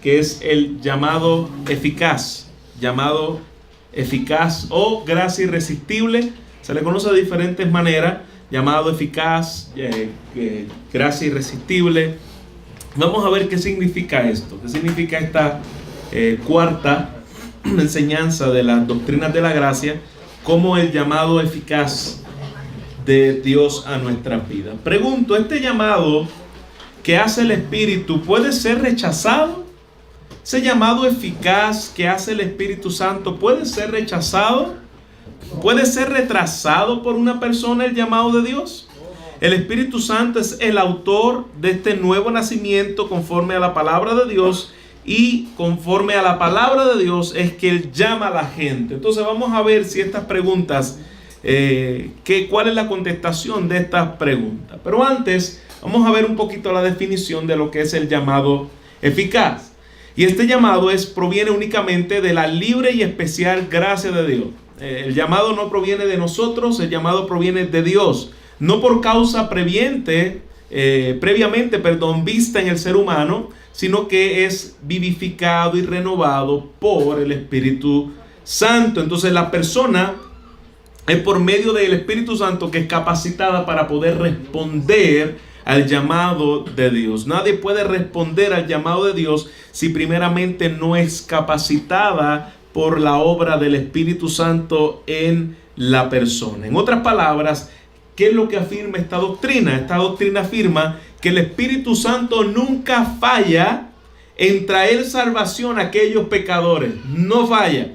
que es el llamado eficaz o gracia irresistible. Se le conoce de diferentes maneras: llamado eficaz, gracia irresistible. Vamos a ver qué significa esto, qué significa esta cuarta enseñanza de las doctrinas de la gracia, como el llamado eficaz de Dios a nuestras vidas. Pregunto, ¿este llamado que hace el Espíritu puede ser rechazado? ¿Ese llamado eficaz que hace el Espíritu Santo puede ser rechazado? ¿Puede ser retrasado por una persona el llamado de Dios? El Espíritu Santo es el autor de este nuevo nacimiento conforme a la palabra de Dios, y conforme a la palabra de Dios es que Él llama a la gente. Entonces vamos a ver si estas preguntas, cuál es la contestación de estas preguntas. Pero antes vamos a ver un poquito la definición de lo que es el llamado eficaz. Y este llamado proviene únicamente de la libre y especial gracia de Dios. El llamado no proviene de nosotros, el llamado proviene de Dios. No por causa previamente vista en el ser humano, sino que es vivificado y renovado por el Espíritu Santo. Entonces la persona es por medio del Espíritu Santo que es capacitada para poder responder al llamado de Dios. Nadie puede responder al llamado de Dios si primeramente no es capacitada por la obra del Espíritu Santo en la persona. En otras palabras, ¿qué es lo que afirma esta doctrina? Esta doctrina afirma que el Espíritu Santo nunca falla en traer salvación a aquellos pecadores. No falla.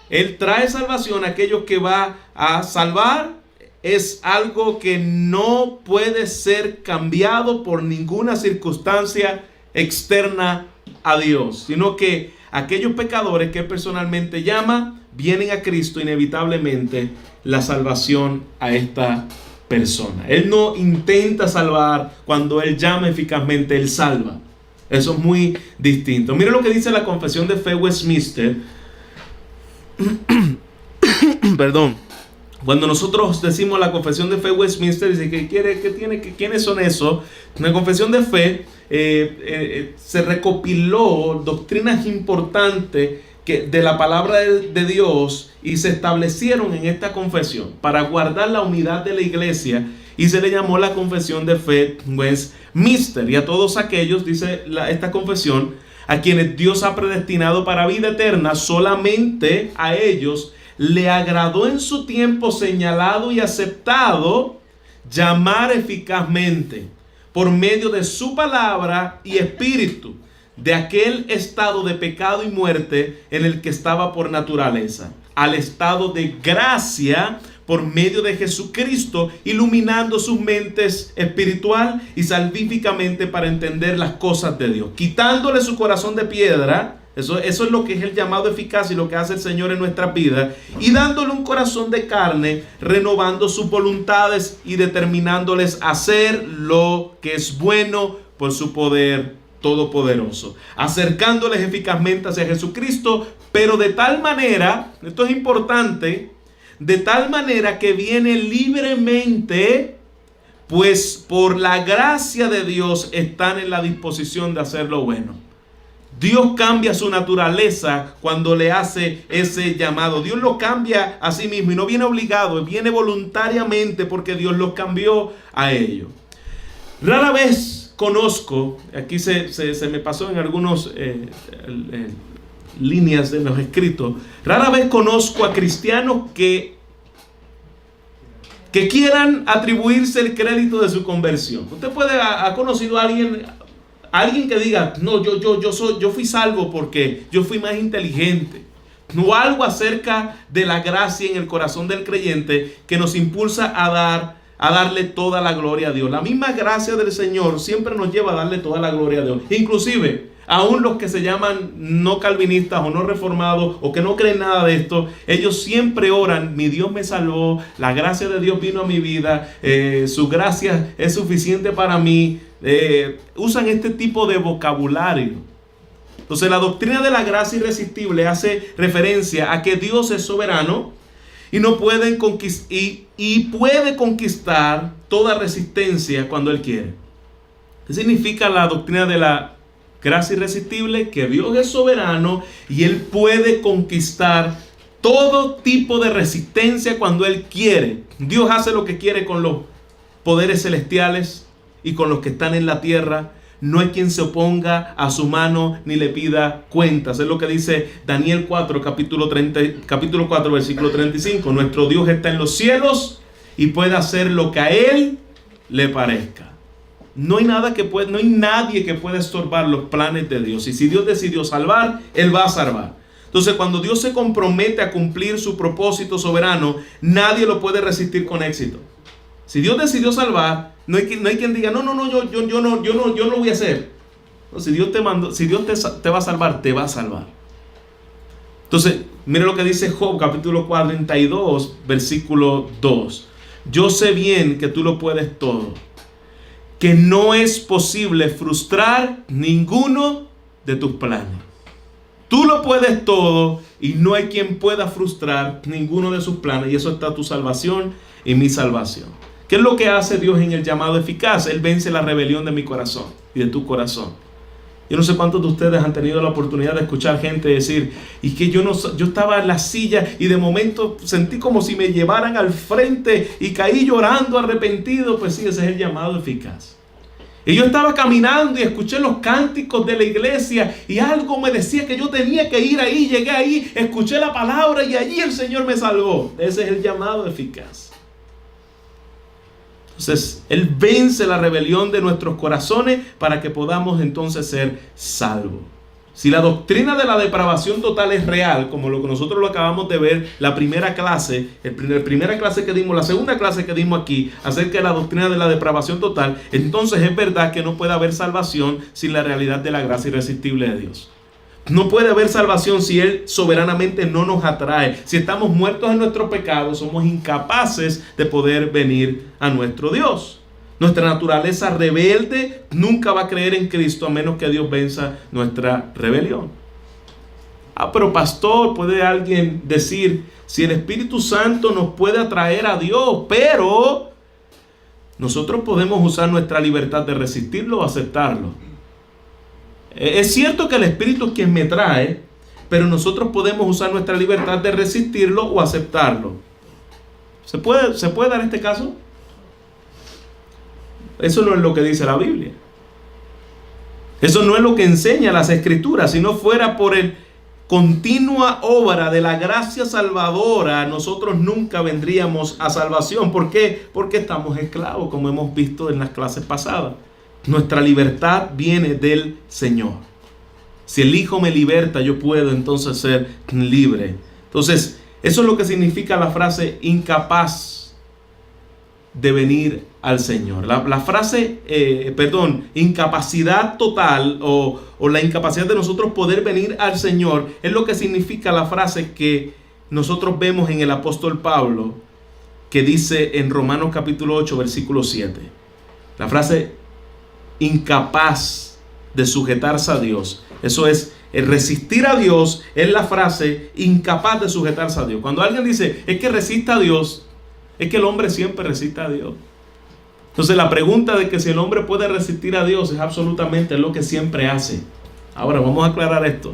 Él trae salvación a aquellos que va a salvar. Es algo que no puede ser cambiado por ninguna circunstancia externa a Dios, sino que aquellos pecadores que Él personalmente llama, vienen a Cristo, inevitablemente la salvación a esta persona. Él no intenta salvar. Cuando Él llama eficazmente, Él salva. Eso es muy distinto. Mira lo que dice la Confesión de Fe Westminster. Perdón. Cuando nosotros decimos la Confesión de Fe Westminster, dice ¿quiénes son esos? En la Confesión de Fe se recopiló doctrinas importantes de la palabra de Dios, y se establecieron en esta confesión para guardar la unidad de la iglesia, y se le llamó la Confesión de Fe Westminster. Y a todos aquellos, dice esta confesión, a quienes Dios ha predestinado para vida eterna, solamente a ellos le agradó en su tiempo señalado y aceptado llamar eficazmente por medio de su palabra y espíritu de aquel estado de pecado y muerte en el que estaba por naturaleza, al estado de gracia por medio de Jesucristo, iluminando sus mentes espiritual y salvíficamente para entender las cosas de Dios, quitándole su corazón de piedra. Eso es lo que es el llamado eficaz y lo que hace el Señor en nuestras vidas, y dándole un corazón de carne, renovando sus voluntades y determinándoles a hacer lo que es bueno por su poder todopoderoso, acercándoles eficazmente hacia Jesucristo, pero de tal manera, esto es importante, de tal manera que viene libremente, pues por la gracia de Dios están en la disposición de hacer lo bueno. Dios cambia su naturaleza cuando le hace ese llamado. Dios lo cambia a sí mismo, y no viene obligado, viene voluntariamente, porque Dios los cambió a ellos. Rara vez conozco, aquí se me pasó en algunos líneas de los escritos, rara vez conozco a cristianos que quieran atribuirse el crédito de su conversión. Usted ha conocido a alguien que diga, no, yo fui salvo porque yo fui más inteligente. No, algo acerca de la gracia en el corazón del creyente que nos impulsa a darle toda la gloria a Dios. La misma gracia del Señor siempre nos lleva a darle toda la gloria a Dios. Inclusive, aún los que se llaman no calvinistas o no reformados o que no creen nada de esto, ellos siempre oran: mi Dios me salvó, la gracia de Dios vino a mi vida, su gracia es suficiente para mí. Usan este tipo de vocabulario. Entonces la doctrina de la gracia irresistible hace referencia a que Dios es soberano y no puede puede conquistar toda resistencia cuando Él quiere. ¿Qué significa la doctrina de la gracia irresistible, que Dios es soberano y Él puede conquistar todo tipo de resistencia cuando Él quiere. Dios hace lo que quiere con los poderes celestiales y con los que están en la tierra. No hay quien se oponga a su mano ni le pida cuentas. Es lo que dice Daniel 4, capítulo 4, versículo 35. Nuestro Dios está en los cielos y puede hacer lo que a Él le parezca. No hay nadie que pueda estorbar los planes de Dios. Y si Dios decidió salvar, Él va a salvar. Entonces, cuando Dios se compromete a cumplir su propósito soberano, nadie lo puede resistir con éxito. Si Dios decidió salvar, no hay quien diga, no, yo no lo voy a hacer. No, si Dios te mandó, si Dios te va a salvar, te va a salvar. Entonces, mire lo que dice Job, capítulo 42, versículo 2. Yo sé bien que tú lo puedes todo, que no es posible frustrar ninguno de tus planes. Tú lo puedes todo y no hay quien pueda frustrar ninguno de sus planes. Y eso está tu salvación y mi salvación. ¿Qué es lo que hace Dios en el llamado eficaz? Él vence la rebelión de mi corazón y de tu corazón. Yo no sé cuántos de ustedes han tenido la oportunidad de escuchar gente decir, y que yo estaba en la silla y de momento sentí como si me llevaran al frente y caí llorando arrepentido. Pues sí, ese es el llamado eficaz. Y yo estaba caminando y escuché los cánticos de la iglesia y algo me decía que yo tenía que ir ahí. Llegué ahí, escuché la palabra y allí el Señor me salvó. Ese es el llamado eficaz. Entonces, Él vence la rebelión de nuestros corazones para que podamos entonces ser salvos. Si la doctrina de la depravación total es real, como lo que nosotros lo acabamos de ver, la primera clase, la primera clase que dimos, la segunda clase que dimos aquí, acerca de la doctrina de la depravación total, entonces es verdad que no puede haber salvación sin la realidad de la gracia irresistible de Dios. No puede haber salvación si Él soberanamente no nos atrae. Si estamos muertos en nuestros pecados, somos incapaces de poder venir a nuestro Dios. Nuestra naturaleza rebelde nunca va a creer en Cristo a menos que Dios venza nuestra rebelión. Pero pastor, puede alguien decir, si el Espíritu Santo nos puede atraer a Dios, pero nosotros podemos usar nuestra libertad de resistirlo o aceptarlo. Es cierto que el Espíritu es quien me trae, pero nosotros podemos usar nuestra libertad de resistirlo o aceptarlo. ¿Se puede dar este caso? Eso no es lo que dice la Biblia. Eso no es lo que enseña las Escrituras. Si no fuera por el continua obra de la gracia salvadora, nosotros nunca vendríamos a salvación. ¿Por qué? Porque estamos esclavos, como hemos visto en las clases pasadas. Nuestra libertad viene del Señor. Si el Hijo me liberta, yo puedo entonces ser libre. Entonces, eso es lo que significa la frase incapaz de venir al Señor. La frase, incapacidad total o la incapacidad de nosotros poder venir al Señor es lo que significa la frase que nosotros vemos en el apóstol Pablo, que dice en Romanos capítulo 8, versículo 7. La frase incapaz de sujetarse a Dios. Eso es, el resistir a Dios es la frase incapaz de sujetarse a Dios. Cuando alguien dice, es que resista a Dios, es que el hombre siempre resiste a Dios. Entonces la pregunta de que si el hombre puede resistir a Dios es absolutamente lo que siempre hace. Ahora vamos a aclarar esto.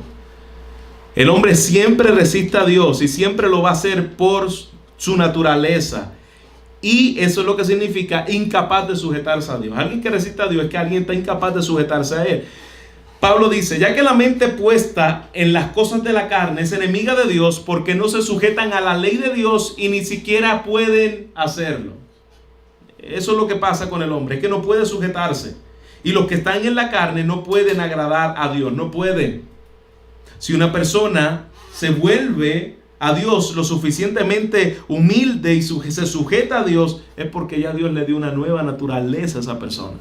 El hombre siempre resiste a Dios y siempre lo va a hacer por su naturaleza. Y eso es lo que significa incapaz de sujetarse a Dios. Alguien que resiste a Dios es que alguien está incapaz de sujetarse a Él. Pablo dice, ya que la mente puesta en las cosas de la carne es enemiga de Dios, porque no se sujetan a la ley de Dios y ni siquiera pueden hacerlo. Eso es lo que pasa con el hombre, es que no puede sujetarse. Y los que están en la carne no pueden agradar a Dios, no pueden. Si una persona se vuelve a Dios lo suficientemente humilde y se sujeta a Dios, es porque ya Dios le dio una nueva naturaleza a esa persona.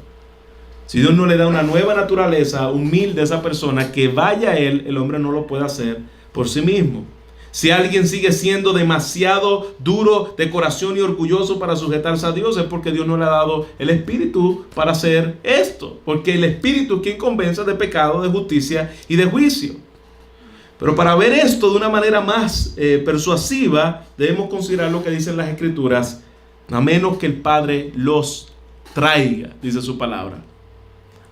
Si Dios no le da una nueva naturaleza humilde a esa persona, que vaya a Él, el hombre no lo puede hacer por sí mismo. Si alguien sigue siendo demasiado duro de corazón y orgulloso para sujetarse a Dios, es porque Dios no le ha dado el Espíritu para hacer esto. Porque el Espíritu es quien convence de pecado, de justicia y de juicio. Pero para ver esto de una manera más persuasiva, debemos considerar lo que dicen las Escrituras, a menos que el Padre los traiga, dice su palabra.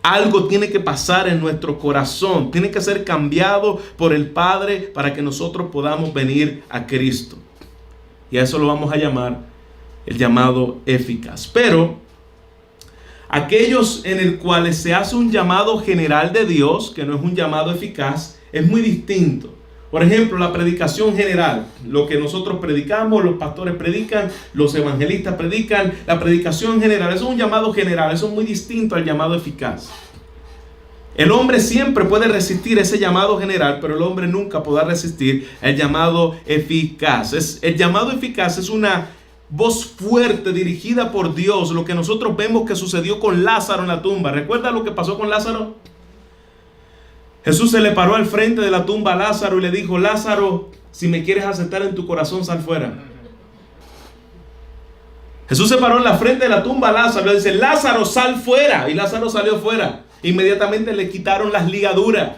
Algo tiene que pasar en nuestro corazón, tiene que ser cambiado por el Padre para que nosotros podamos venir a Cristo. Y a eso lo vamos a llamar el llamado eficaz. Pero aquellos en el cual se hace un llamado general de Dios, que no es un llamado eficaz, es muy distinto. Por ejemplo, la predicación general, lo que nosotros predicamos, los pastores predican, los evangelistas predican, la predicación general, eso es un llamado general, eso es muy distinto al llamado eficaz. El hombre siempre puede resistir ese llamado general, pero el hombre nunca podrá resistir el llamado eficaz. El llamado eficaz es una voz fuerte dirigida por Dios, lo que nosotros vemos que sucedió con Lázaro en la tumba. ¿Recuerda lo que pasó con Lázaro? Jesús se le paró al frente de la tumba a Lázaro y le dijo: Lázaro, si me quieres aceptar en tu corazón, sal fuera. Jesús se paró en la frente de la tumba a Lázaro y le dice: Lázaro, sal fuera. Y Lázaro salió fuera. Inmediatamente le quitaron las ligaduras.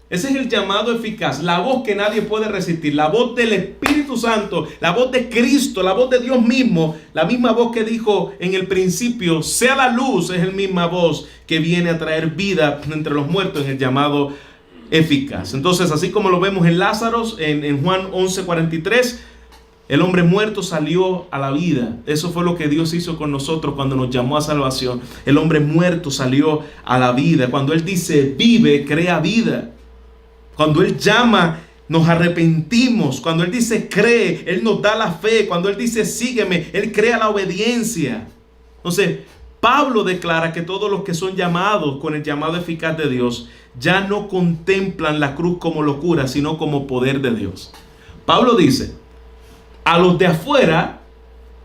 Ese es el llamado eficaz, la voz que nadie puede resistir, la voz del Espíritu Santo, la voz de Cristo, la voz de Dios mismo, la misma voz que dijo en el principio, sea la luz, es la misma voz que viene a traer vida entre los muertos en el llamado eficaz. Entonces, así como lo vemos en Lázaro, en Juan 11:43, el hombre muerto salió a la vida. Eso fue lo que Dios hizo con nosotros cuando nos llamó a salvación. El hombre muerto salió a la vida. Cuando Él dice vive, crea vida. Cuando Él llama, nos arrepentimos. Cuando Él dice cree, Él nos da la fe. Cuando Él dice sígueme, Él crea la obediencia. Entonces, Pablo declara que todos los que son llamados con el llamado eficaz de Dios ya no contemplan la cruz como locura, sino como poder de Dios. Pablo dice: a los de afuera,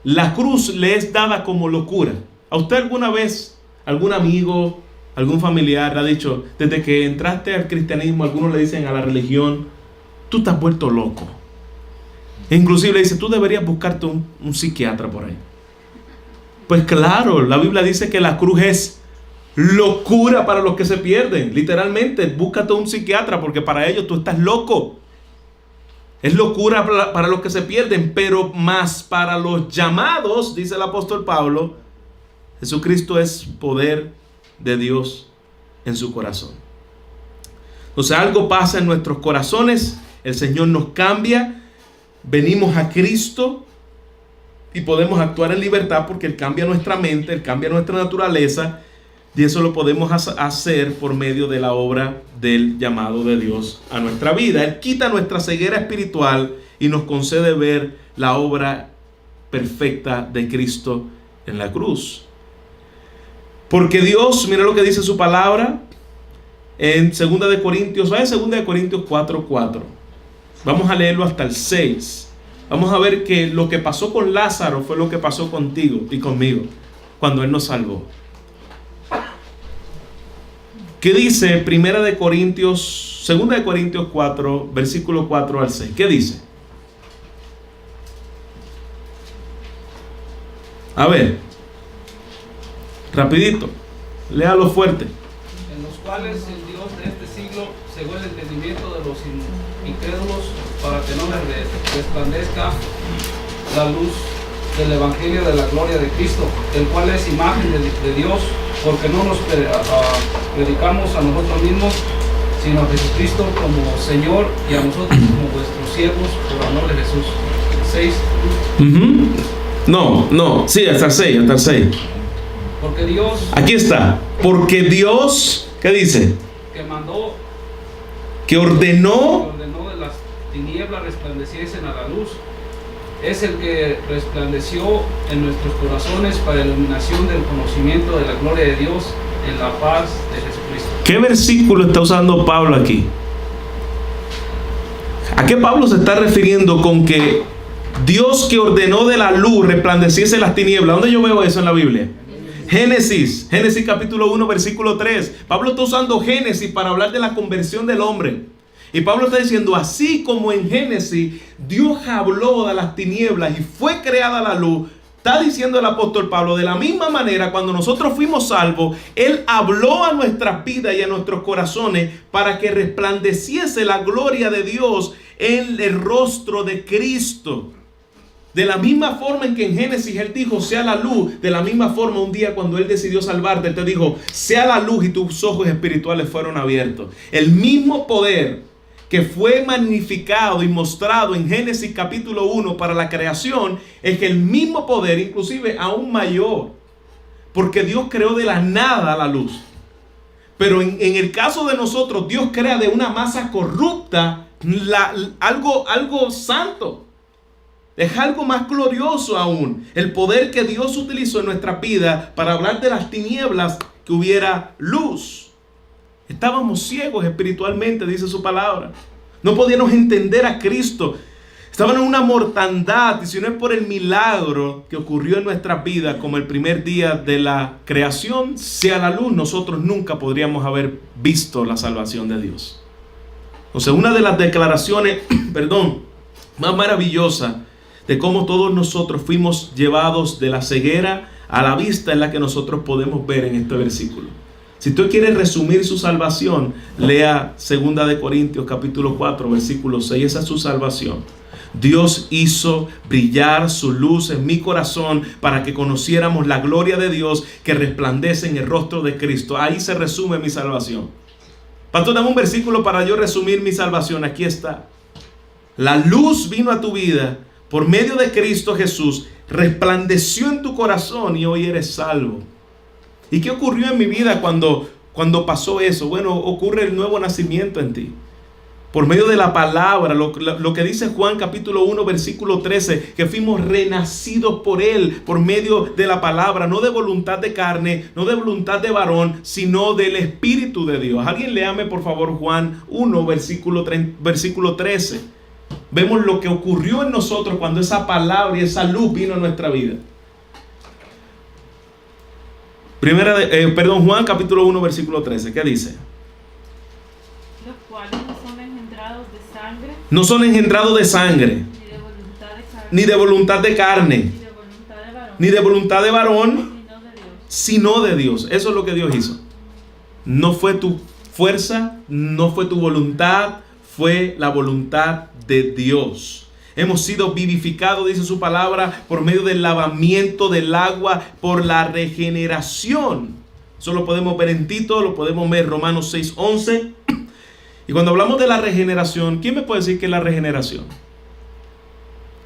la cruz le es dada como locura. ¿A usted alguna vez, algún amigo, algún familiar le ha dicho, desde que entraste al cristianismo, algunos le dicen a la religión, tú te has vuelto loco? E inclusive le dice, tú deberías buscarte un psiquiatra por ahí. Pues claro, la Biblia dice que la cruz es locura para los que se pierden. Literalmente, búscate un psiquiatra porque para ellos tú estás loco. Es locura para los que se pierden, pero más para los llamados, dice el apóstol Pablo, Jesucristo es poder de Dios en su corazón. Entonces algo pasa en nuestros corazones, el Señor nos cambia, venimos a Cristo y podemos actuar en libertad porque Él cambia nuestra mente, Él cambia nuestra naturaleza. Y eso lo podemos hacer por medio de la obra del llamado de Dios a nuestra vida. Él quita nuestra ceguera espiritual y nos concede ver la obra perfecta de Cristo en la cruz. Porque Dios, mira lo que dice su palabra en 2 de Corintios, vaya 2 de Corintios 4:4. Vamos a leerlo hasta el 6. Vamos a ver que lo que pasó con Lázaro fue lo que pasó contigo y conmigo cuando Él nos salvó. ¿Qué dice 2 de Corintios 4, versículo 4 al 6? ¿Qué dice? A ver, rapidito, léalo fuerte. En los cuales el Dios de este siglo cegó el entendimiento de los incrédulos para que no les resplandezca la luz del Evangelio de la gloria de Cristo, el cual es imagen de Dios, porque no nos predicamos a nosotros mismos, sino a Jesucristo como Señor y a nosotros como vuestros siervos por amor de Jesús. 6. No, sí, hasta el 6, Porque Dios... Aquí está. Porque Dios, ¿qué dice? Que mandó... Que ordenó de las tinieblas resplandeciesen a la luz. Es el que resplandeció en nuestros corazones para iluminación del conocimiento de la gloria de Dios en la paz de Jesucristo. ¿Qué versículo está usando Pablo aquí? ¿A qué Pablo se está refiriendo con que Dios que ordenó de la luz resplandeciese las tinieblas? ¿Dónde yo veo eso en la Biblia? Génesis capítulo 1 versículo 3. Pablo está usando Génesis para hablar de la conversión del hombre. Y Pablo está diciendo, así como en Génesis Dios habló de las tinieblas y fue creada la luz, está diciendo el apóstol Pablo, de la misma manera cuando nosotros fuimos salvos, Él habló a nuestras vidas y a nuestros corazones para que resplandeciese la gloria de Dios en el rostro de Cristo. De la misma forma en que en Génesis Él dijo, sea la luz, de la misma forma un día cuando Él decidió salvarte, Él te dijo, sea la luz, y tus ojos espirituales fueron abiertos. El mismo poder que fue magnificado y mostrado en Génesis capítulo 1 para la creación, es que el mismo poder, inclusive aún mayor, porque Dios creó de la nada la luz. Pero en el caso de nosotros, Dios crea de una masa corrupta algo santo. Es algo más glorioso aún. El poder que Dios utilizó en nuestra vida para hablar de las tinieblas, que hubiera luz. Estábamos ciegos espiritualmente, dice su palabra. No podíamos entender a Cristo. Estaban en una mortandad. Y si no es por el milagro que ocurrió en nuestra vida, como el primer día de la creación, sea la luz, nosotros nunca podríamos haber visto la salvación de Dios. O sea, una de las declaraciones, más maravillosas de cómo todos nosotros fuimos llevados de la ceguera a la vista, en la que nosotros podemos ver en este versículo. Si tú quieres resumir su salvación, lea 2 de Corintios capítulo 4 versículo 6. Esa es su salvación. Dios hizo brillar su luz en mi corazón para que conociéramos la gloria de Dios que resplandece en el rostro de Cristo. Ahí se resume mi salvación. Pastor, dame un versículo para yo resumir mi salvación. Aquí está. La luz vino a tu vida por medio de Cristo Jesús, resplandeció en tu corazón y hoy eres salvo. ¿Y qué ocurrió en mi vida cuando pasó eso? Bueno, ocurre el nuevo nacimiento en ti. Por medio de la palabra, lo que dice Juan capítulo 1 versículo 13, que fuimos renacidos por Él, por medio de la palabra, no de voluntad de carne, no de voluntad de varón, sino del Espíritu de Dios. Alguien léame por favor Juan 1 versículo 13. Vemos lo que ocurrió en nosotros cuando esa palabra y esa luz vino a nuestra vida. Juan capítulo 1 versículo 13. ¿Qué dice? Los cuales no son engendrados de sangre. No son engendrados de sangre. Ni de voluntad de carne. Ni de voluntad de varón. Sino de Dios. Eso es lo que Dios hizo. No fue tu fuerza, no fue tu voluntad, fue la voluntad de Dios. Hemos sido vivificados, dice su palabra, por medio del lavamiento del agua, por la regeneración. Eso lo podemos ver en Tito, lo podemos ver en Romanos 6:11. Y cuando hablamos de la regeneración, ¿quién me puede decir qué es la regeneración?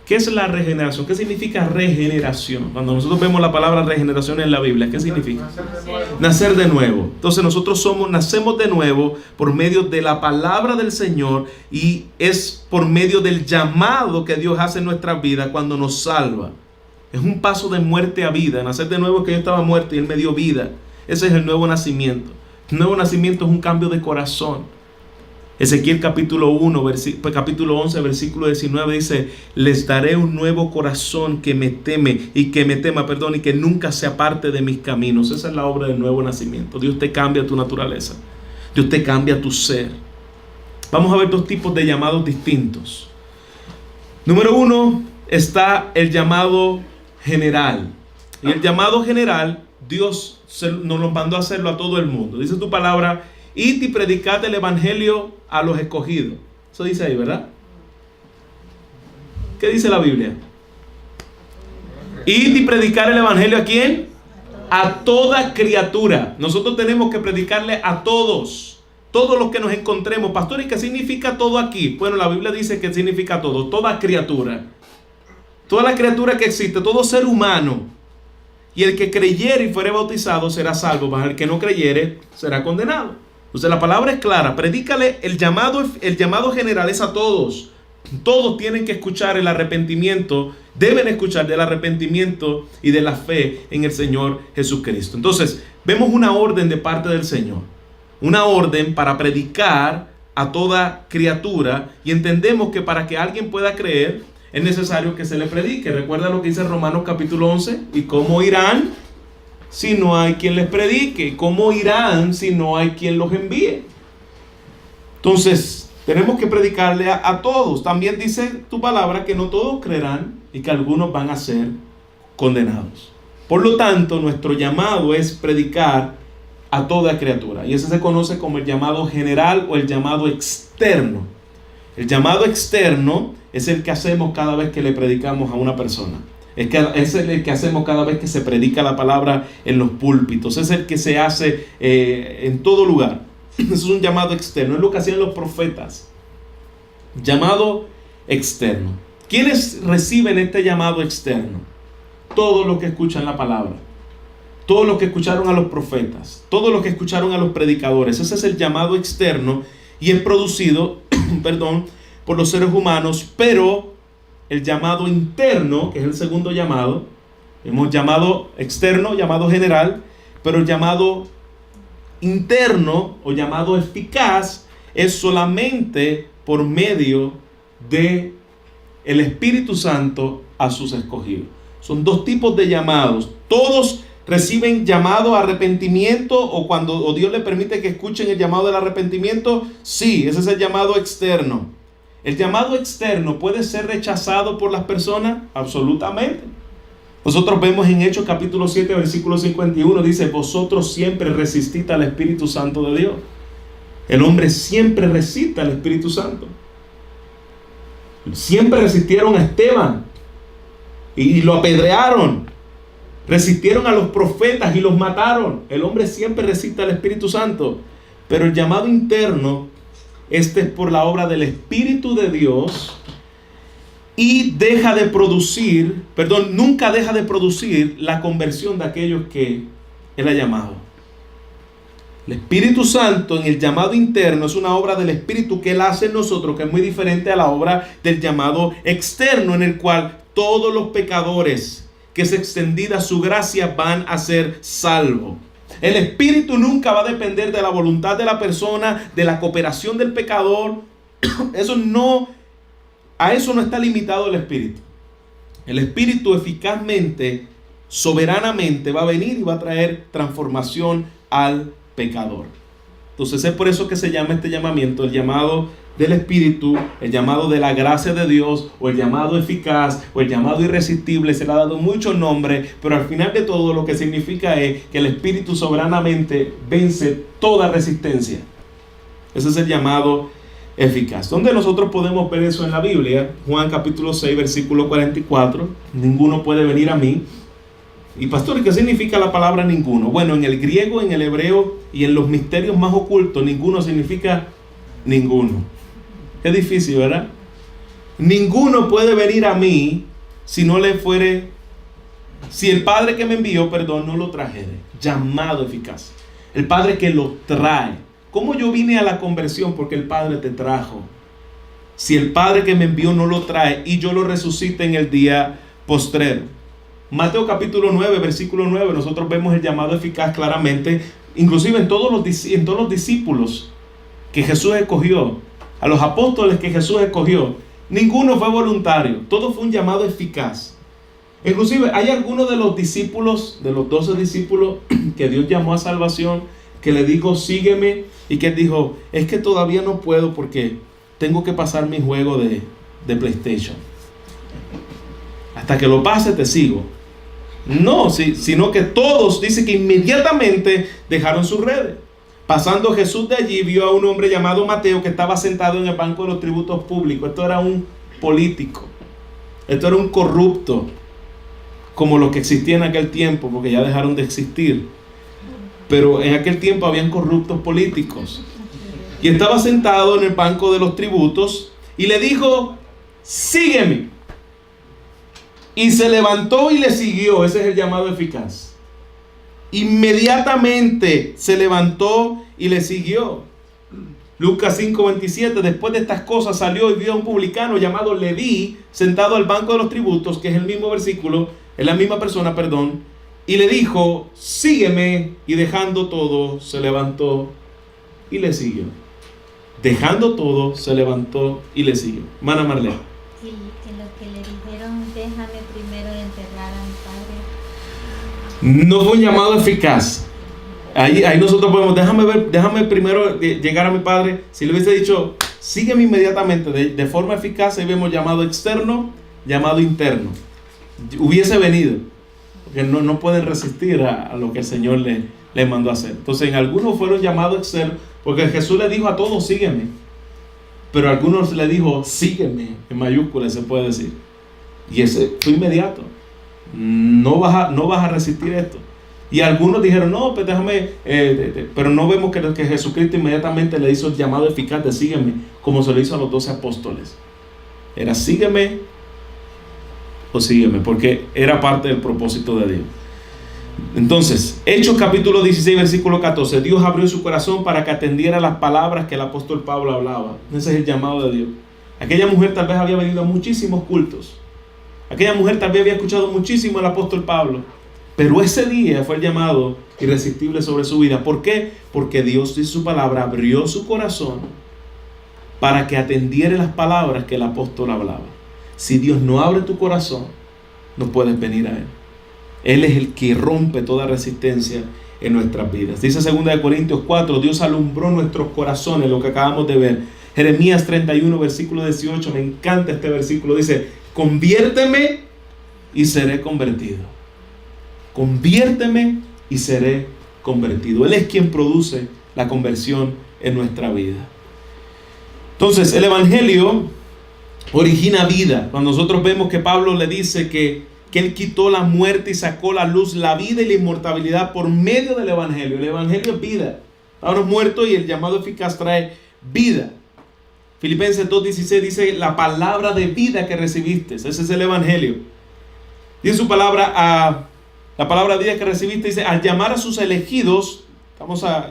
¿Qué es la regeneración? ¿Qué significa regeneración? Cuando nosotros vemos la palabra regeneración en la Biblia, ¿qué significa? Nacer de nuevo. Entonces nosotros nacemos de nuevo por medio de la palabra del Señor, y es por medio del llamado que Dios hace en nuestra vida cuando nos salva. Es un paso de muerte a vida. Nacer de nuevo es que yo estaba muerto y Él me dio vida. Ese es el nuevo nacimiento. El nuevo nacimiento es un cambio de corazón. Ezequiel capítulo 11 versículo 19 dice: les daré un nuevo corazón que me teme y que nunca se aparte de mis caminos. Esa es la obra del nuevo nacimiento. Dios te cambia tu naturaleza, Dios te cambia tu ser. Vamos a ver dos tipos de llamados distintos. Número uno, está el llamado general. Y el llamado general, Dios nos lo mandó a hacerlo a todo el mundo. Dice tu palabra: id y predicad el evangelio a los escogidos. Eso dice ahí, ¿verdad? ¿Qué dice la Biblia? Id y predicar el evangelio, ¿a quién? A toda criatura. Nosotros tenemos que predicarle a todos los que nos encontremos. Pastor, ¿y qué significa todo aquí? Bueno, la Biblia dice que significa todo, toda criatura. Toda la criatura que existe, todo ser humano. Y el que creyere y fuere bautizado será salvo, mas el que no creyere será condenado. Entonces la palabra es clara. Predícale, el llamado general es a todos. Todos tienen que escuchar el arrepentimiento, deben escuchar del arrepentimiento y de la fe en el Señor Jesucristo. Entonces vemos una orden de parte del Señor, una orden para predicar a toda criatura, y entendemos que para que alguien pueda creer es necesario que se le predique. Recuerda lo que dice Romanos capítulo 11: ¿y cómo irán si no hay quien les predique? ¿Cómo irán si no hay quien los envíe? Entonces tenemos que predicarle a todos. También dice tu palabra que no todos creerán y que algunos van a ser condenados. Por lo tanto, nuestro llamado es predicar a toda criatura, y ese se conoce como el llamado general o el llamado externo. El llamado externo es el que hacemos cada vez que le predicamos a una persona. Es el que hacemos cada vez que se predica la palabra en los púlpitos. Es el que se hace en todo lugar. Eso es un llamado externo. Es lo que hacían los profetas. Llamado externo. ¿Quiénes reciben este llamado externo? Todos los que escuchan la palabra. Todos los que escucharon a los profetas. Todos los que escucharon a los predicadores. Ese es el llamado externo. Y es producido, por los seres humanos. Pero el llamado interno, que es el segundo llamado, hemos llamado externo, llamado general, pero el llamado interno o llamado eficaz es solamente por medio de el Espíritu Santo a sus escogidos. Son dos tipos de llamados. Todos reciben llamado a arrepentimiento, o cuando Dios le permite que escuchen el llamado del arrepentimiento. Sí, ese es el llamado externo. ¿El llamado externo puede ser rechazado por las personas? Absolutamente. Nosotros vemos en Hechos capítulo 7, versículo 51, dice: vosotros siempre resistís al Espíritu Santo de Dios. El hombre siempre resiste al Espíritu Santo. Siempre resistieron a Esteban y lo apedrearon. Resistieron a los profetas y los mataron. El hombre siempre resiste al Espíritu Santo. Pero el llamado interno, este es por la obra del Espíritu de Dios, y nunca deja de producir la conversión de aquellos que Él ha llamado. El Espíritu Santo en el llamado interno es una obra del Espíritu que Él hace en nosotros, que es muy diferente a la obra del llamado externo, en el cual todos los pecadores que es extendida su gracia van a ser salvos. El Espíritu nunca va a depender de la voluntad de la persona, de la cooperación del pecador. A eso no está limitado el Espíritu. El Espíritu eficazmente, soberanamente va a venir y va a traer transformación al pecador. Entonces es por eso que se llama este llamamiento el llamado del Espíritu, el llamado de la gracia de Dios, o el llamado eficaz, o el llamado irresistible. Se le ha dado muchos nombres, pero al final de todo lo que significa es que el Espíritu soberanamente vence toda resistencia. Ese es el llamado eficaz. ¿Dónde nosotros podemos ver eso en la Biblia? Juan capítulo 6, versículo 44. Ninguno puede venir a mí. Y pastor, ¿qué significa la palabra ninguno? Bueno, en el griego, en el hebreo y en los misterios más ocultos, ninguno significa ninguno. Es difícil, ¿verdad? Ninguno puede venir a mí si el Padre que me envió, no lo trajere. Llamado eficaz. El Padre que lo trae. ¿Cómo yo vine a la conversión? Porque el Padre te trajo. Si el Padre que me envió no lo trae y yo lo resucite en el día postrero. Mateo capítulo 9, versículo 9, nosotros vemos el llamado eficaz claramente, inclusive en todos los discípulos que Jesús escogió, a los apóstoles que Jesús escogió, ninguno fue voluntario, todo fue un llamado eficaz. Inclusive hay algunos de los discípulos, de los 12 discípulos que Dios llamó a salvación, que le dijo sígueme, y que él dijo, es que todavía no puedo porque tengo que pasar mi juego de PlayStation. Hasta que lo pase te sigo. No, sino que todos, dice que inmediatamente dejaron sus redes. Pasando Jesús de allí, vio a un hombre llamado Mateo que estaba sentado en el banco de los tributos públicos. Esto era un político. Esto era un corrupto, como los que existían en aquel tiempo, porque ya dejaron de existir. Pero en aquel tiempo habían corruptos políticos. Y estaba sentado en el banco de los tributos y le dijo, sígueme. Y se levantó y le siguió. Ese es el llamado eficaz. Inmediatamente se levantó y le siguió. Lucas 5:27. Después de estas cosas salió y vio a un publicano llamado Leví sentado al banco de los tributos, que es el mismo versículo, es la misma persona, y le dijo, sígueme. Y dejando todo, se levantó y le siguió. Dejando todo, se levantó y le siguió. Hermana Marlene. Sí, que lo que le dijeron, déjame primero enterrar a mi padre. No fue un llamado eficaz. Ahí nosotros podemos, déjame primero llegar a mi padre. Si le hubiese dicho, sígueme inmediatamente, de forma eficaz, ahí vemos llamado externo, llamado interno. Hubiese venido. Porque no pueden resistir a lo que el Señor le mandó a hacer. Entonces en algunos fueron llamados externos, porque Jesús le dijo a todos, sígueme. pero a algunos le dijo, sígueme, en mayúsculas se puede decir. Y ese fue inmediato. No vas a resistir esto. Y algunos dijeron, no, pues déjame, pero no vemos que Jesucristo inmediatamente le hizo el llamado eficaz de sígueme, como se lo hizo a los 12 apóstoles. Era sígueme o sígueme, porque era parte del propósito de Dios. Entonces, Hechos capítulo 16, versículo 14, Dios abrió su corazón para que atendiera las palabras que el apóstol Pablo hablaba. Ese es el llamado de Dios. Aquella mujer tal vez había venido a muchísimos cultos. Aquella mujer tal vez había escuchado muchísimo al apóstol Pablo. Pero ese día fue el llamado irresistible sobre su vida. ¿Por qué? Porque Dios en su palabra abrió su corazón para que atendiera las palabras que el apóstol hablaba. Si Dios no abre tu corazón, no puedes venir a Él. Él es el que rompe toda resistencia en nuestras vidas. Dice 2 Corintios 4, Dios alumbró nuestros corazones, lo que acabamos de ver. Jeremías 31, versículo 18, me encanta este versículo. Dice, conviérteme y seré convertido. Conviérteme y seré convertido. Él es quien produce la conversión en nuestra vida. Entonces, el Evangelio origina vida. Cuando nosotros vemos que Pablo le dice que Él quitó la muerte y sacó a la luz la vida y la inmortalidad por medio del Evangelio. El Evangelio es vida. Estábamos muertos y el llamado eficaz trae vida. Filipenses 2:16 dice la palabra de vida que recibiste. Ese es el Evangelio. Dice su palabra, la palabra de vida que recibiste, dice, al llamar a sus elegidos, estamos a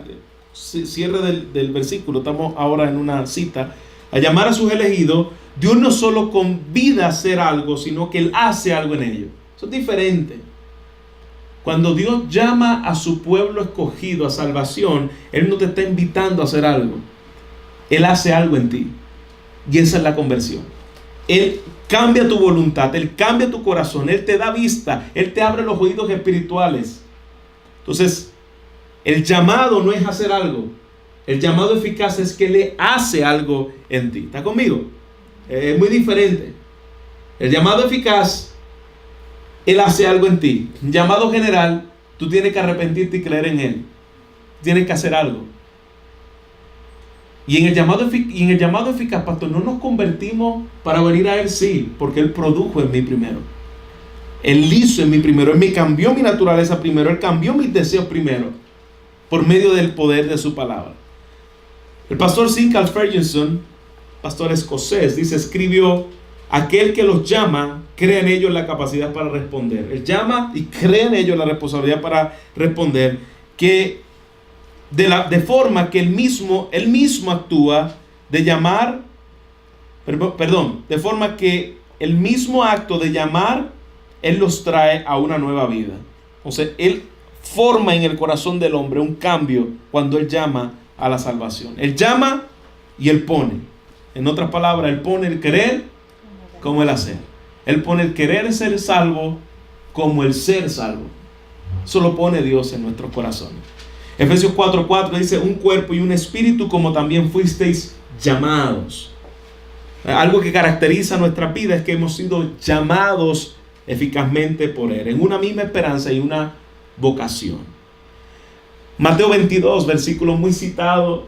cierre del versículo, estamos ahora en una cita, al llamar a sus elegidos, Dios no solo convida a hacer algo, sino que Él hace algo en ellos. Eso es diferente. Cuando Dios llama a su pueblo escogido a salvación, Él no te está invitando a hacer algo. Él hace algo en ti. Y esa es la conversión. Él cambia tu voluntad, Él cambia tu corazón, Él te da vista, Él te abre los oídos espirituales. Entonces, el llamado no es hacer algo. El llamado eficaz es que Él hace algo en ti. ¿Está conmigo? Es muy diferente. El llamado eficaz, Él hace algo en ti. El llamado general, tú tienes que arrepentirte y creer en Él. Tienes que hacer algo. Y en el llamado eficaz, pastor, no nos convertimos para venir a Él, sí, porque Él produjo en mí primero. Él hizo en mí primero. Él me cambió mi naturaleza primero. Él cambió mis deseos primero, por medio del poder de su palabra. El pastor Sinclair Ferguson, pastor escocés, dice, escribió, aquel que los llama, cree en ellos la capacidad para responder. Él llama y cree en ellos la responsabilidad para responder, que de forma que él mismo actúa de llamar, de forma que el mismo acto de llamar, Él los trae a una nueva vida. Entonces, Él forma en el corazón del hombre un cambio cuando Él llama a la salvación. Él llama y Él pone. En otras palabras, Él pone el querer como el hacer. Él pone el querer ser salvo como el ser salvo. Eso lo pone Dios en nuestros corazones. Efesios 4:4 dice, un cuerpo y un espíritu como también fuisteis llamados. Algo que caracteriza nuestra vida es que hemos sido llamados eficazmente por Él, en una misma esperanza y una vocación. Mateo 22, versículo muy citado,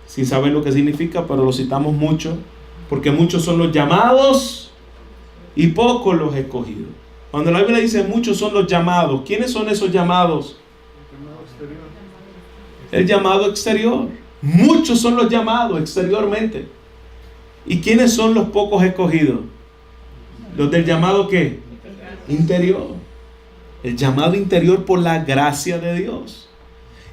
sin saber lo que significa, pero lo citamos mucho, porque muchos son los llamados y pocos los escogidos. Cuando la Biblia dice muchos son los llamados, ¿quiénes son esos llamados? El llamado exterior. Muchos son los llamados exteriormente. ¿Y quiénes son los pocos escogidos? Los del llamado ¿qué? Interior. El llamado interior por la gracia de Dios.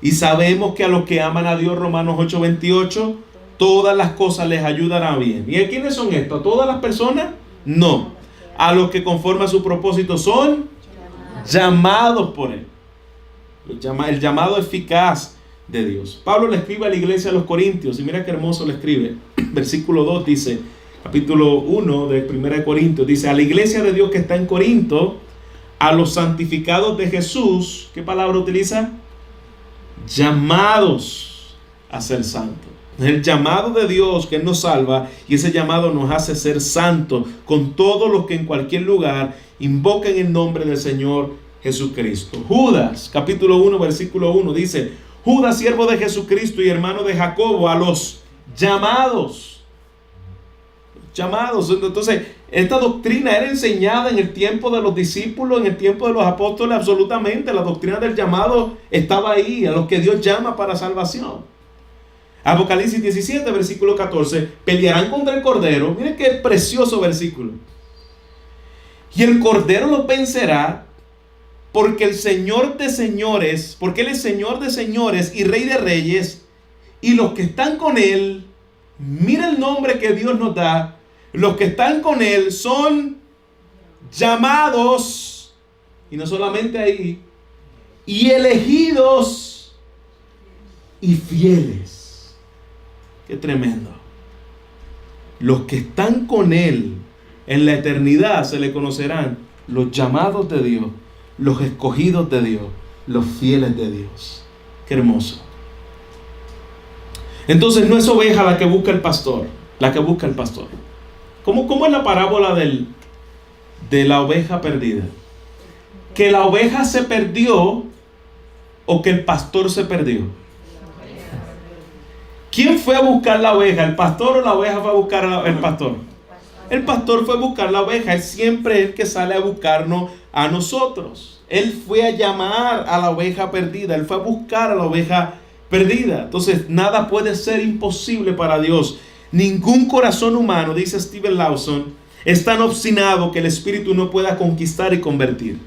Y sabemos que a los que aman a Dios, Romanos 8:28, todas las cosas les ayudarán bien. ¿Y a quiénes son estos? ¿A todas las personas? No. A los que conforme a su propósito son llamados por Él. El llamado eficaz de Dios. Pablo le escribe a la iglesia de los Corintios, y mira qué hermoso le escribe. Versículo 2 dice, capítulo 1 de 1 Corintios, dice, a la iglesia de Dios que está en Corinto, a los santificados de Jesús, ¿qué palabra utiliza? Llamados a ser santos. El llamado de Dios que nos salva, y ese llamado nos hace ser santos con todos los que en cualquier lugar invoquen el nombre del Señor Jesucristo. Judas, capítulo 1, versículo 1, dice, Judas, siervo de Jesucristo y hermano de Jacobo, a los llamados llamados. Entonces, esta doctrina era enseñada en el tiempo de los discípulos, en el tiempo de los apóstoles, absolutamente. La doctrina del llamado estaba ahí, a los que Dios llama para salvación. Apocalipsis 17, versículo 14. Pelearán contra el Cordero. Miren qué precioso versículo. Y el Cordero los vencerá, porque el Señor de señores, porque Él es Señor de señores y Rey de reyes, y los que están con Él, mira el nombre que Dios nos da, los que están con Él son llamados, y no solamente ahí, y elegidos y fieles. Qué tremendo. Los que están con Él en la eternidad se le conocerán los llamados de Dios, los escogidos de Dios, los fieles de Dios. Qué hermoso. Entonces no es oveja la que busca el pastor, la que busca el pastor. ¿Cómo es la parábola de la oveja perdida? ¿Que la oveja se perdió o que el pastor se perdió? ¿Quién fue a buscar la oveja? ¿El pastor o la oveja fue a buscar el pastor? El pastor fue a buscar la oveja. Es siempre el que sale a buscarnos a nosotros. Él fue a llamar a la oveja perdida. Él fue a buscar a la oveja perdida. Entonces nada puede ser imposible para Dios. Ningún corazón humano, dice Steven Lawson, es tan obstinado que el Espíritu no pueda conquistar y convertir.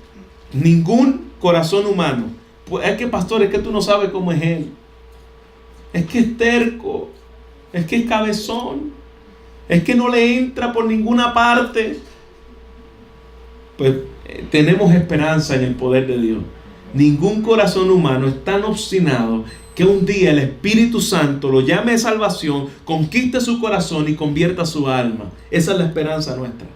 Ningún corazón humano. Es que pastor, es que tú no sabes cómo es Él. Es que es terco. Es que es cabezón. Es que no le entra por ninguna parte. Pues tenemos esperanza en el poder de Dios. Ningún corazón humano es tan obstinado que un día el Espíritu Santo lo llame a salvación, conquiste su corazón y convierta su alma. Esa es la esperanza nuestra.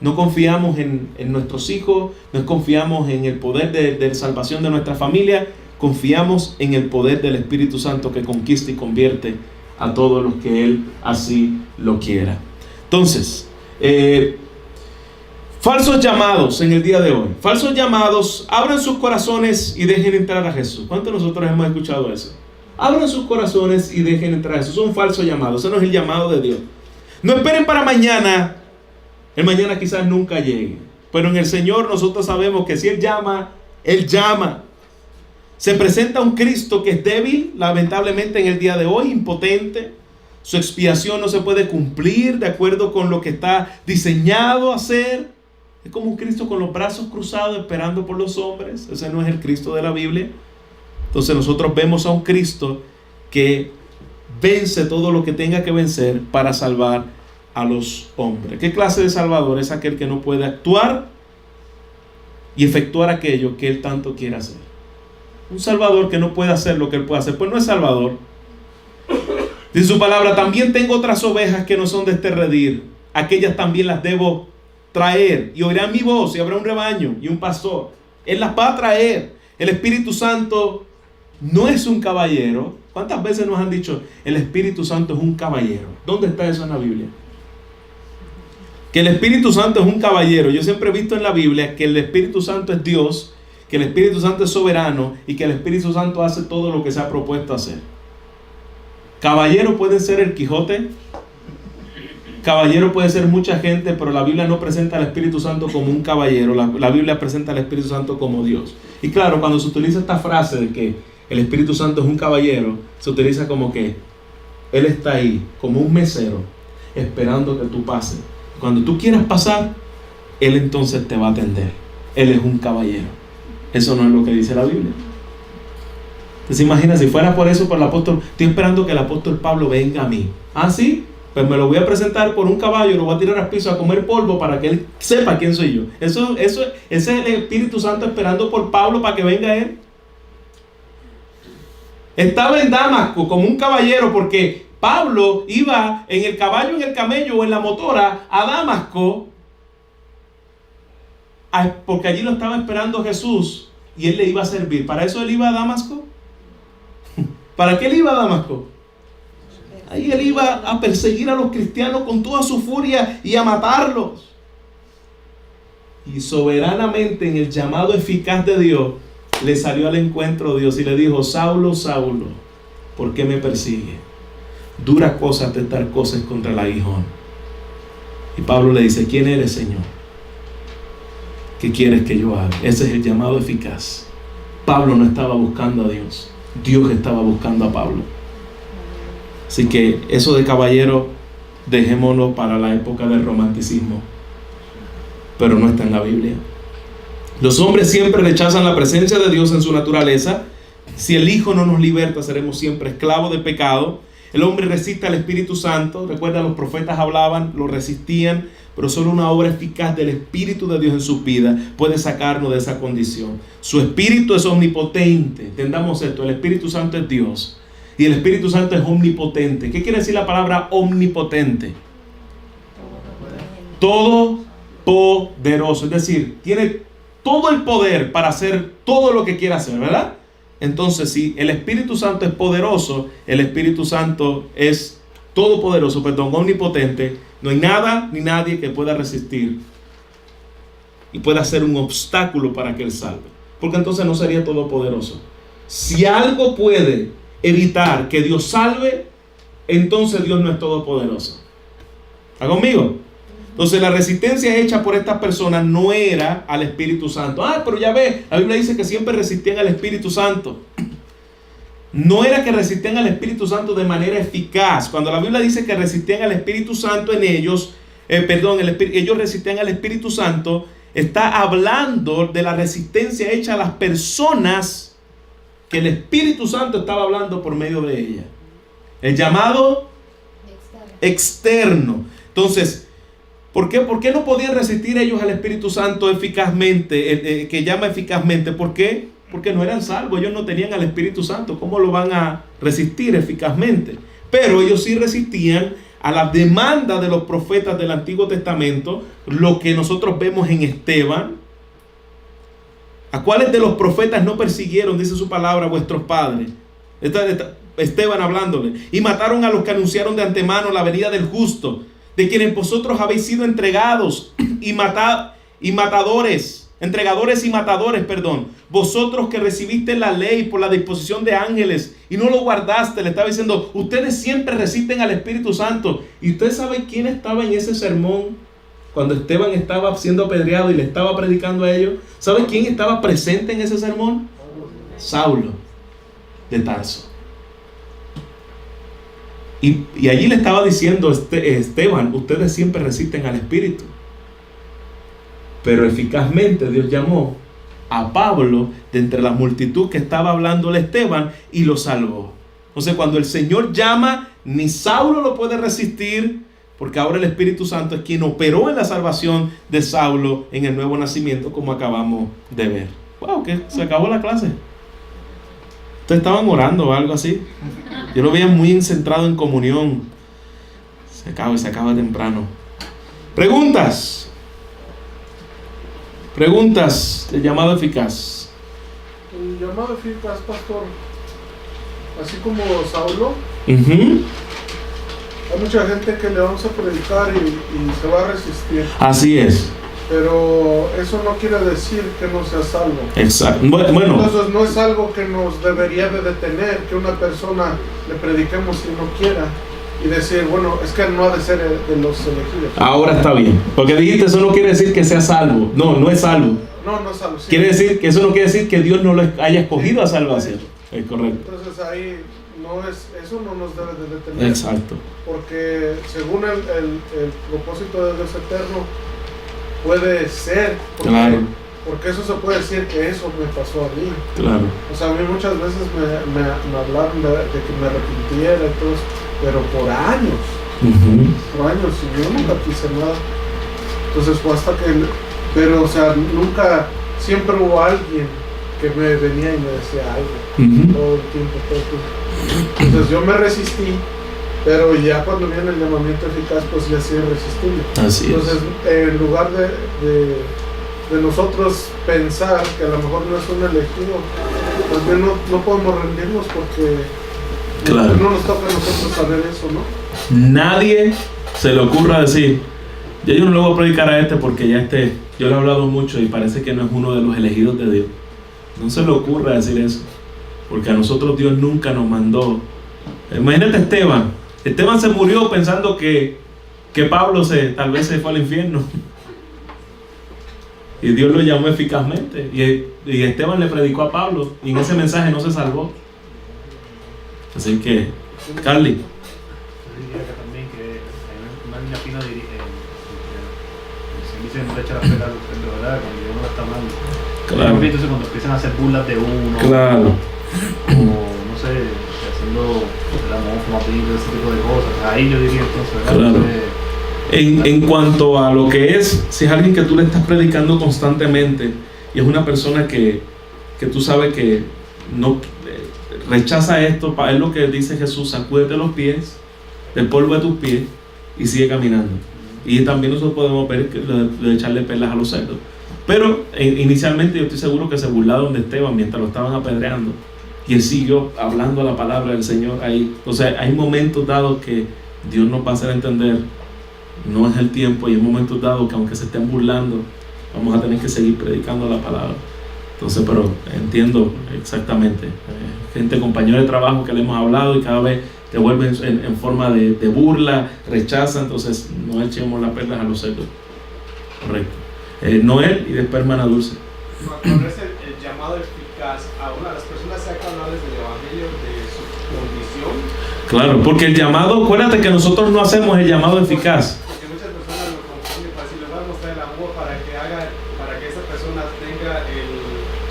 No confiamos en nuestros hijos, no confiamos en el poder de salvación de nuestra familia, confiamos en el poder del Espíritu Santo que conquista y convierte a todos los que Él así lo quiera. Entonces, falsos llamados en el día de hoy. Falsos llamados, abran sus corazones y dejen entrar a Jesús. ¿Cuántos de nosotros hemos escuchado eso? Abran sus corazones y dejen entrar a Jesús. Es un falso llamado, ese no es el llamado de Dios. No esperen para mañana. El mañana quizás nunca llegue. Pero en el Señor nosotros sabemos que si Él llama, Él llama. Se presenta un Cristo que es débil, lamentablemente en el día de hoy, impotente. Su expiación no se puede cumplir de acuerdo con lo que está diseñado a hacer. Es como un Cristo con los brazos cruzados esperando por los hombres. Ese no es el Cristo de la Biblia. Entonces nosotros vemos a un Cristo que vence todo lo que tenga que vencer para salvar a los hombres. ¿Qué clase de Salvador es aquel que no puede actuar y efectuar aquello que Él tanto quiere hacer? Un Salvador que no puede hacer lo que Él puede hacer, pues no es Salvador. Dice su palabra: también tengo otras ovejas que no son de este redil. Aquellas también las debo traer, y oirán mi voz, y habrá un rebaño y un pastor. Él las va a traer. El Espíritu Santo no es un caballero. ¿Cuántas veces nos han dicho el Espíritu Santo es un caballero? ¿Dónde está eso en la Biblia? Que el Espíritu Santo es un caballero. Yo siempre he visto en la Biblia que el Espíritu Santo es Dios, que el Espíritu Santo es soberano y que el Espíritu Santo hace todo lo que se ha propuesto hacer. Caballero puede ser el Quijote, caballero puede ser mucha gente, pero la Biblia no presenta al Espíritu Santo como un caballero. La Biblia presenta al Espíritu Santo como Dios. Y claro, cuando se utiliza esta frase de que el Espíritu Santo es un caballero, se utiliza como que Él está ahí, como un mesero, esperando que tú pases. Cuando tú quieras pasar, Él entonces te va a atender. Él es un caballero. Eso no es lo que dice la Biblia. ¿Se imagina si fuera por eso, por el apóstol? Estoy esperando que el apóstol Pablo venga a mí. ¿Ah, sí? Pues me lo voy a presentar por un caballo, lo voy a tirar al piso a comer polvo para que él sepa quién soy yo. Ese es el Espíritu Santo esperando por Pablo para que venga él. Estaba en Damasco como un caballero porque Pablo iba en el caballo, en el camello o en la motora a Damasco, porque allí lo estaba esperando Jesús y él le iba a servir. ¿Para eso él iba a Damasco? ¿Para qué él iba a Damasco? Ahí él iba a perseguir a los cristianos con toda su furia y a matarlos. Y soberanamente, en el llamado eficaz de Dios, le salió al encuentro Dios y le dijo: Saulo, Saulo, ¿por qué me persigue? Dura cosa te dar cosas contra el aguijón. Y Pablo le dice: ¿quién eres, Señor? ¿Qué quieres que yo haga? Ese es el llamado eficaz. Pablo no estaba buscando a Dios, Dios estaba buscando a Pablo. Así que eso de caballero, dejémoslo para la época del romanticismo, pero no está en la Biblia. Los hombres siempre rechazan la presencia de Dios en su naturaleza. Si el Hijo no nos liberta, seremos siempre esclavos del pecado. El hombre resiste al Espíritu Santo. Recuerda, los profetas hablaban, lo resistían, pero solo una obra eficaz del Espíritu de Dios en su vida puede sacarnos de esa condición. Su Espíritu es omnipotente. Entendamos esto: el Espíritu Santo es Dios y el Espíritu Santo es omnipotente. ¿Qué quiere decir la palabra omnipotente? Todopoderoso, es decir, tiene todo el poder para hacer todo lo que quiera hacer, ¿verdad? Entonces, si el Espíritu Santo es poderoso, el Espíritu Santo es todopoderoso, omnipotente, no hay nada ni nadie que pueda resistir y pueda ser un obstáculo para que Él salve, porque entonces no sería todopoderoso. Si algo puede evitar que Dios salve, entonces Dios no es todopoderoso. ¿Está conmigo? Entonces la resistencia hecha por estas personas no era al Espíritu Santo. Pero ya ve, la Biblia dice que siempre resistían al Espíritu Santo. No era que resistían al Espíritu Santo de manera eficaz. Cuando la Biblia dice que resistían al Espíritu Santo en ellos, ellos resistían al Espíritu Santo, está hablando de la resistencia hecha a las personas que el Espíritu Santo estaba hablando por medio de ellas. El llamado externo. Entonces, ¿por qué no podían resistir ellos al Espíritu Santo eficazmente, que llama eficazmente? ¿Por qué? Porque no eran salvos, ellos no tenían al Espíritu Santo. ¿Cómo lo van a resistir eficazmente? Pero ellos sí resistían a la demanda de los profetas del Antiguo Testamento, lo que nosotros vemos en Esteban. ¿A cuáles de los profetas no persiguieron, dice su palabra, vuestros padres? Esteban hablándole. Y mataron a los que anunciaron de antemano la venida del justo, de quienes vosotros habéis sido entregados entregadores y matadores, vosotros que recibiste la ley por la disposición de ángeles y no lo guardaste. Le estaba diciendo: ustedes siempre resisten al Espíritu Santo. ¿Y usted sabe quién estaba en ese sermón cuando Esteban estaba siendo apedreado y le estaba predicando a ellos? ¿Sabe quién estaba presente en ese sermón? Saulo de Tarso. Y allí le estaba diciendo Esteban: ustedes siempre resisten al Espíritu. Pero eficazmente Dios llamó a Pablo de entre la multitud que estaba hablándole a Esteban y lo salvó. Entonces, cuando el Señor llama, ni Saulo lo puede resistir, porque ahora el Espíritu Santo es quien operó en la salvación de Saulo en el nuevo nacimiento, como acabamos de ver. Wow, que se acabó la clase. Ustedes estaban orando o algo así. Yo lo veía muy centrado en comunión. Se acaba temprano. Preguntas del llamado eficaz. El llamado eficaz, pastor, así como Saulo, hay mucha gente que le vamos a predicar y se va a resistir. Así es. Pero eso no quiere decir que no sea salvo. Exacto. Bueno. Entonces no es algo que nos debería de detener, que una persona le prediquemos si no quiera y decir, bueno, es que no ha de ser de los elegidos. Ahora está bien. Porque dijiste, eso no quiere decir que sea salvo. No es salvo. No es salvo. Sí. Quiere decir que eso no quiere decir que Dios no lo haya escogido a salvación. Es correcto. Entonces ahí eso no nos debe de detener. Exacto. Porque según el propósito de Dios eterno, puede ser, porque eso se puede decir que eso me pasó a mí. Claro. O sea, a mí muchas veces me hablaron de que me arrepintiera y todo eso, pero por años. Por años, y yo nunca quise nada. Entonces fue hasta que, pero o sea, nunca, siempre hubo alguien que me venía y me decía algo, todo el tiempo. Entonces yo me resistí. Pero ya cuando viene el llamamiento eficaz, pues ya sí es resistible. Así Entonces, en lugar de nosotros pensar que a lo mejor no es un elegido, también no podemos rendirnos porque no nos toca a nosotros saber eso, ¿no? Nadie se le ocurra decir, yo no le voy a predicar a porque ya yo le he hablado mucho y parece que no es uno de los elegidos de Dios. No se le ocurra decir eso, porque a nosotros Dios nunca nos mandó. Imagínate Esteban se murió pensando que que Pablo tal vez se fue al infierno. Y Dios lo llamó eficazmente. Y Esteban le predicó a Pablo. Y en ese mensaje no se salvó. Así que, Carly. Yo diría que también que hay una línea fina se dice no le echa la pela a los de verdad cuando uno lo está amando. Claro. Entonces cuando empiezan a hacer burlas de uno. Claro. O no sé, haciendo el amor, ese tipo de cosas. Ahí yo diría entonces, ¿verdad? Claro. Entonces, En cuanto a lo que es, si es alguien que tú le estás predicando constantemente y es una persona que tú sabes que no rechaza esto, es lo que dice Jesús: sacúdete los pies del polvo de tus pies y sigue caminando. Y también nosotros podemos ver que de echarle perlas a los cerdos. Pero inicialmente yo estoy seguro que se burlaron de Esteban mientras lo estaban apedreando y él siguió hablando la palabra del Señor ahí. O sea, hay momentos dados que Dios nos va a hacer entender no es el tiempo, y en momentos dados que aunque se estén burlando vamos a tener que seguir predicando la palabra. Entonces, pero entiendo exactamente, gente, compañeros de trabajo que le hemos hablado y cada vez te vuelven en forma de burla, rechaza. Entonces no echemos las perlas a los cerdos. Correcto. Noel y después hermana Dulce. ¿Cuál es el llamado eficaz a una de las personas que han hablado del evangelio de su condición? Claro, porque el llamado, acuérdate que nosotros no hacemos el llamado eficaz. Porque muchas personas lo confunden para decir, les voy a mostrar el amor para que esa persona tenga el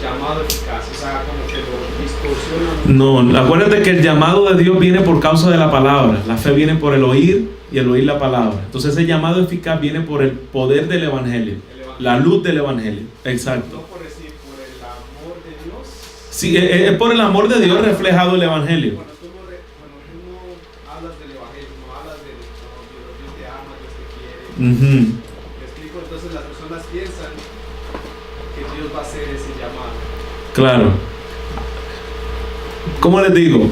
llamado eficaz. O sea, como que lo distorsionan. No, acuérdate que el llamado de Dios viene por causa de la palabra. La fe viene por el oír y el oír la palabra. Entonces ese llamado eficaz viene por el poder del evangelio, la luz del evangelio. Exacto. No por decir, por el amor de Dios. Sí, es por el amor de Dios reflejado el evangelio. Cuando tú no hablas del evangelio, no hablas de Dios te ama, Dios te quiere. ¿Me explico? Entonces las personas piensan que Dios va a hacer ese llamado. Claro. ¿Cómo les digo?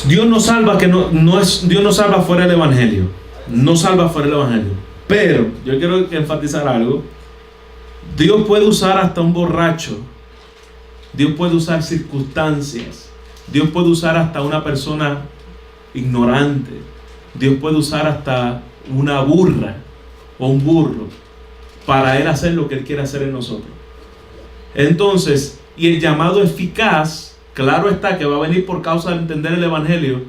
Dios no salva Dios no salva fuera del evangelio. No salva fuera del evangelio. Pero yo quiero enfatizar algo. Dios puede usar hasta un borracho. Dios puede usar circunstancias. Dios puede usar hasta una persona ignorante. Dios puede usar hasta una burra o un burro para Él hacer lo que Él quiere hacer en nosotros. Entonces, y el llamado eficaz, claro está que va a venir por causa de entender el evangelio,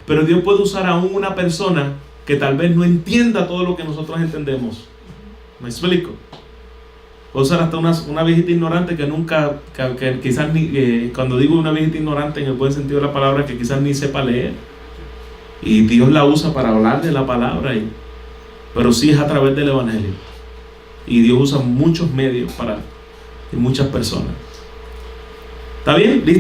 pero Dios puede usar aún una persona que tal vez no entienda todo lo que nosotros entendemos. ¿Me explico? Puede usar hasta una viejita ignorante que nunca, que quizás ni, cuando digo una viejita ignorante en el buen sentido de la palabra, que quizás ni sepa leer. Y Dios la usa para hablar de la palabra, pero sí es a través del evangelio. Y Dios usa muchos medios para muchas personas. ¿Está bien? ¿Listo?